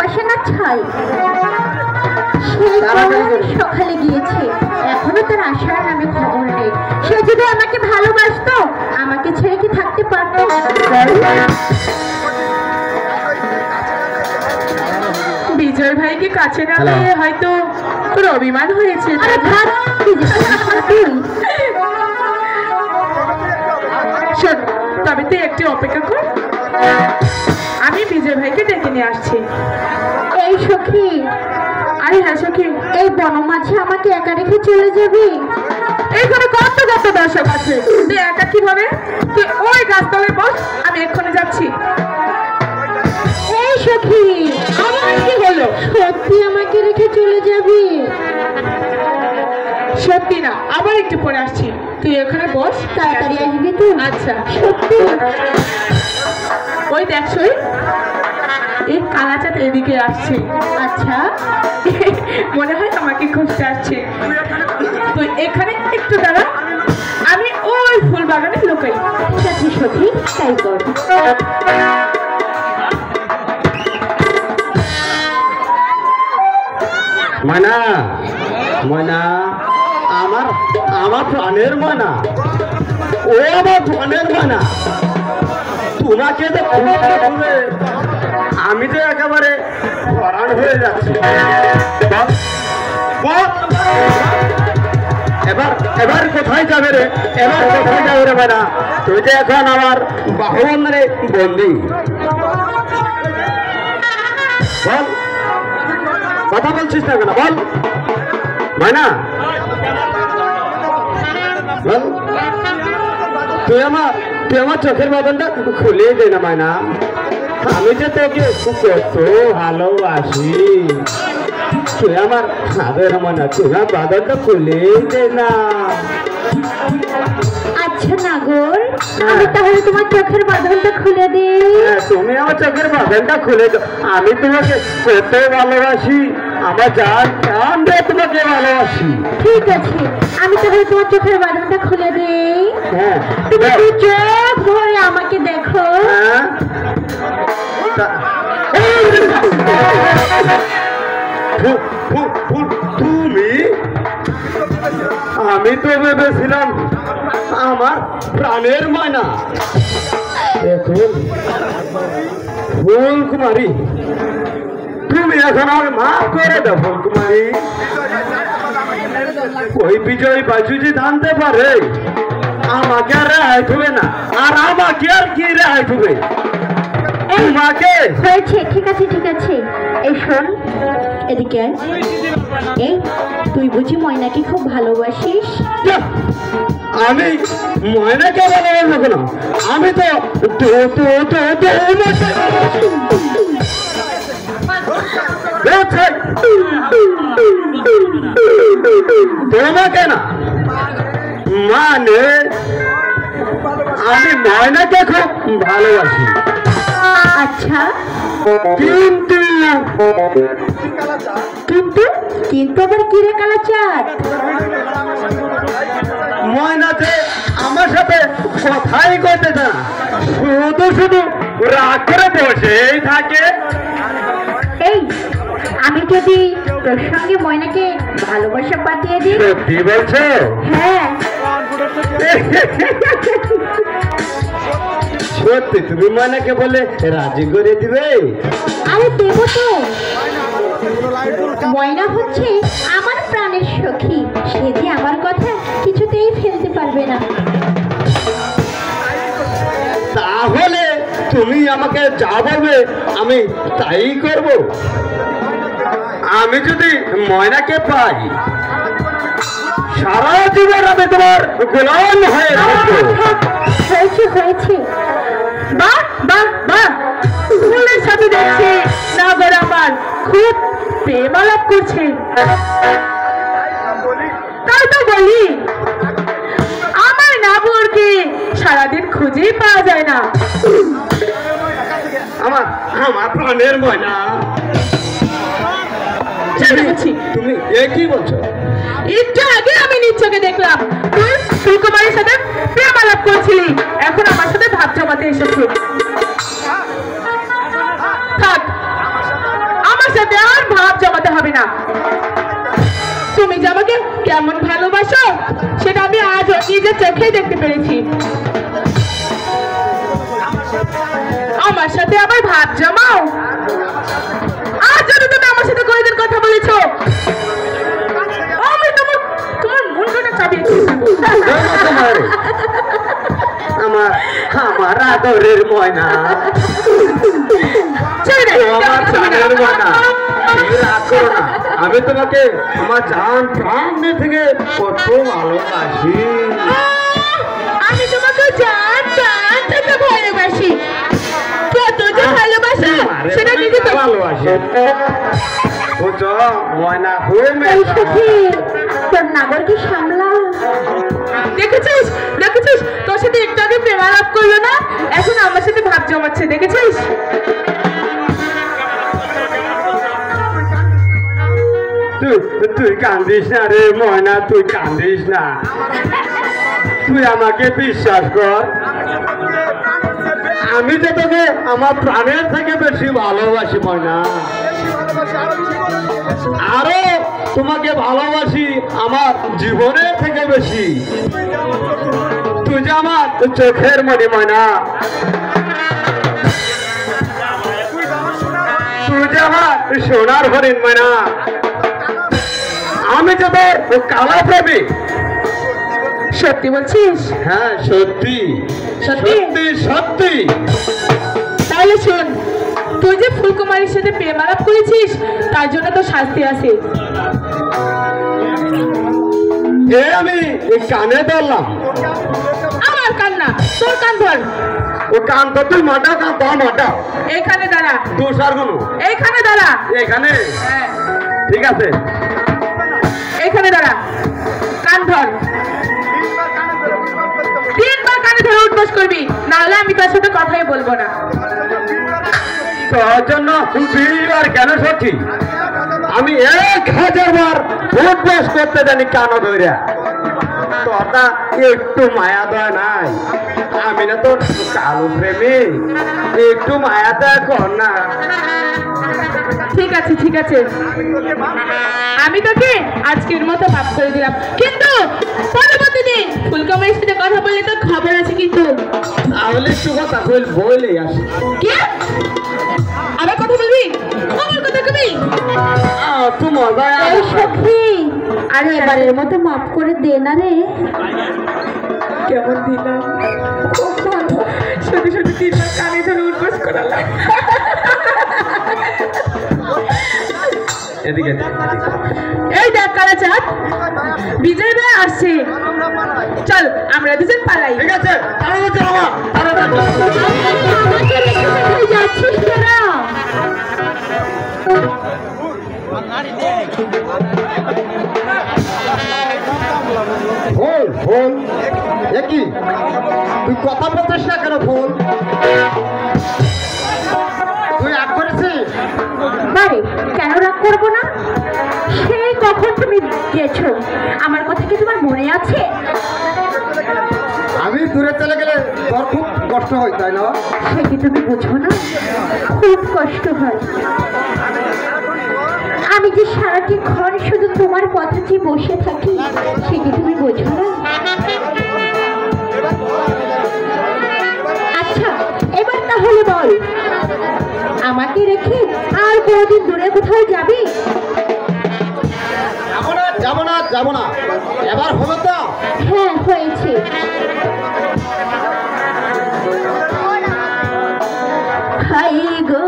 আসে না ছাই। সকালে গিয়েছে, এখনো তার আসার নামে খবর নেই। সে যদি আমাকে ভালোবাসতো আমাকে ছেড়ে কি থাকতে পারতো? বিজয় ভাইকে কাছে না পেয়ে হয়তো তোর অভিমান হয়েছে। শোন, তবে তুই একটু অপেক্ষা কর, আমি বিজয় ভাইকে ডেকে নিয়ে আসছি। এই সখী, আরে হ্যাঁ সখী, এই বনমাঝে আমাকে একা রেখে চলে যাবি? এইখানে কত কত দর্শক আছে, তুই একা কিভাবে? তুই ওই গাছতলায় বস, আমি এক্ষুনি যাচ্ছি। এই সখী, আমার কি হলো? সত্যি আমাকে রেখে চলে যাবি? সত্যি না, আবার একটু পরে আসছি, তুই এখানে বস। তাড়াতাড়ি আসবি তুই? আচ্ছা। সত্যি? ওই দেখছই এই কালাচাঁদ এদিকে আসছে। আচ্ছা, মনে হয় আমাকে খুঁজতে আসছে। তুই এখানে একটু দাঁড়া, আমি ওই ফুল বাগানে লুকাই। ঠিক আছে সখী, তাই কর। ময়না, ময়না, আমার আমার প্রাণের ময়না, ও আমার প্রাণের ময়না, তোমাকে তো আমি তো একেবারে হরান হয়ে যাচ্ছি। এবার এবার কোথায় যাবে রে? এবার কোথায় যাবে রে ময়না? তুই যে এখন আমার বাহুবন্ধনে বন্দি। বল, কথা বলছিস না কেন? বল ময়না, বল। তুই আমার চোখের বাঁধনটা খুলিয়ে দে না ময়না। আমি যে তোকে কত ভালোবাসি, তুই আমার আদর ময়না, তুই আমার বাঁধনটা খুলিয়ে দে না। আচ্ছা নাগর, আমি তাহলে তোমার চোখের বাঁধনটা খুলে দিই। তুমি আমার চোখের বাঁধনটা খুলে দাও। আমি তোমাকে কত ভালোবাসি, আমার জান প্রাণ দিয়ে তোমাকে ভালোবাসি। ঠিক আছে, আমি তাহলে তোমার চোখের বাঁধনটা খুলে দিই। হ্যাঁ, তুমি দু চোখ ভরে আমাকে দেখো। হ্যাঁ। তুমি? আমি তো ভেবেছিলাম আমার প্রাণের ময়না। এখন ফুলকুমারী, তুমি এখন আমার মাফ করে দাও ফুলকুমারী। ওই বিজয় বাজু যে জানতে পারে আমাকে আর রেহাই দেবে না, আর আমাকে আর কি রেহাই দেবে? তোমাকে হয়েছে, ঠিক আছে ঠিক আছে। এই শোন, এদিকে আয়। এই, তুই বুঝি ময়নাকে খুব ভালোবাসিস? আমি ময়নাকে ভালোবাসবো কেন? আমি তো তোমাকে না, মানে আমি ময়নাকে খুব ভালোবাসি। আচ্ছা, কিন্তু কিন্তু কিন্তু আবার কি রে কালাচাঁদ? ময়নাতে আমার সাথে কথাই করতে না, শুধু শুধু রাগ করে বসেই থাকে। এই, আমি যদি তোর সঙ্গে ময়নাকে ভালোবাসা পাঠিয়ে দিই? সত্যি বলছো? হ্যাঁ। সত্যি তুমি ময়নাকে বলে রাজি করে দিবে? আরে দেবো তো। ময়না হচ্ছে আমার প্রাণের সখী, সে যে আমার কথা কিছুতেই ফেলতে পারবে না। তাহলে তুমি আমাকে যা বলবে আমি তাই করব। আমি যদি ময়নাকে পাই, সারা জীবন আমি তোমার গোলাম হয়ে থাকবো। হয়েছে হয়েছে। বাহ বাহ বাহ, ফুলের সাথে দেখছি নাগর আমার খুব প্রেম আলাপ করছে। তাই তো বলি, আমার নাগরকে সারাদিন খুঁজেই পাওয়া যায় না। আমার আমার প্রাণের ময়না। তুমি কি বলছো? একটু আগে আমি নিজ চোখে দেখলাম তুই ফুলকুমারীর সাথে প্রেম আলাপ করছিলি, এখন আমার সাথে ভাব জমাতে এসেছিস। থাক, আমার সাথে আর ভাব জমাতে হবে না। তুমি যে আমাকে কেমন ভালোবাসো সেটা আমি আজ নিজের চোখেই দেখতে পেরেছি। আমার সাথে আবার ভাব জমাও? আর যদি তুমি আমার সাথে কোনোদিন কথা বলেছো আমি তোমার মুন্ডটা চাবিয়ে আমার আমার আদরের ময়না, আমার জানের ময়না, তুমি রাগ করো না। আমি তোমাকে আমার জান প্রাণ থেকে কত ভালোবাসি। আমি তোমাকে জান প্রাণ থেকে ভালোবাসি। কত যে ভালোবাসি সেটা নিজে তো ভালোবাসি। বুঝছো ময়না এই সখী, তোর নাগরকে সামলা। দেখেছিস দেখেছিস তোর সাথে একটু আগে প্রেম আলাপ করলো না, এখন আমার সাথে ভাব জমাচ্ছে। দেখেছিস? তুই কান্দিস না রে ময়না, তুই কান্দিস না। তুই আমাকে বিশ্বাস কর, আমি যে তোকে আমার প্রাণের থেকে বেশি ভালোবাসি ময়না। আরো তোমাকে ভালোবাসি আমার জীবনের থেকে বেশি। তুই যে আমার চোখের মনি ময়না, তুই যে আমার সোনার হরিণ ময়না। আমি যে তোর কালা প্রেমী। সত্যি বলছিস? হ্যাঁ সত্যি সত্যি? সত্যি সত্যি। তাহলে শোন, তুই যে ফুলকুমারীর সাথে প্রেম আলাপ করেছিস তার জন্য তো শাস্তি আছে। আমি এই কানে ধরলাম। আমার কান না, তোর কান ধর। ও কান তো তুই মাটা কান তো মাটা। এইখানে দাঁড়া। তুষার গুলো এইখানে দাঁড়া। এখানে? হ্যাঁ ঠিক আছে। এইখানে দাঁড়া, কান ধর। 3 বার কানে ধরে উঠবস করবি, নাহলে আমি তোর সাথে কথাই বলবো না। তোর জন্য 20 বার কেন সত্যি? আমি 1000 বার উঠবস করতে জানি কান ধরিয়া। তোরটা একটু মায়া দয়া নাই? আমি না তোর কালো প্রেমী, একটু মায়া দয়া কর না। ঠিক আছে ঠিক আছে, আমি তোকে আজকের মতো মাফ করে দিলাম, কিন্তু পরবর্তী দিন ফুলকুমারীর সাথে কথা বললে তোর খবর আছে কিন্তু। তাহলে একটু কথা বলে আসি। কি আবার কথা বলবি? আমার কথা কবি? তুই মজা এই সখী, আর এবারের মতো মাফ করে দে না রে। কেমন দিলাম? খুব ভালো। সত্যি সত্যি 3 বার কানে ধরে উঠবস করালাম। এদিকে এই দেখ কালাচাঁদ, বিজয় ভাই আসছে। চল আমরা দুজন পালাই। ঠিক আছে। আমাকে রেখে কোথায় যাচ্ছিস তোরা? ফোন ফোন একই তুই কথা বলছিস না কেন? ফোন তুই রাগ করেছিস? বারে কেন রাগ করবো না? সেই কখন তুমি গেছো, আমার কথা কি তোমার মনে আছে? আমি দূরে চলে গেলে তোর খুব কষ্ট হয় তাই না? সে কি তুমি বোঝো না? খুব কষ্ট হয়। আমি যে সারাক্ষণ শুধু তোমার কথা চেয়ে বসে থাকি, সে কি তুমি বোঝো না? আচ্ছা এবার তাহলে বল, আমাকে রেখে আর কোনদিন দূরে কোথাও যাবি? যাবো না যাবো না, এবার হলো তো? হ্যাঁ হয়েছে। হাই গো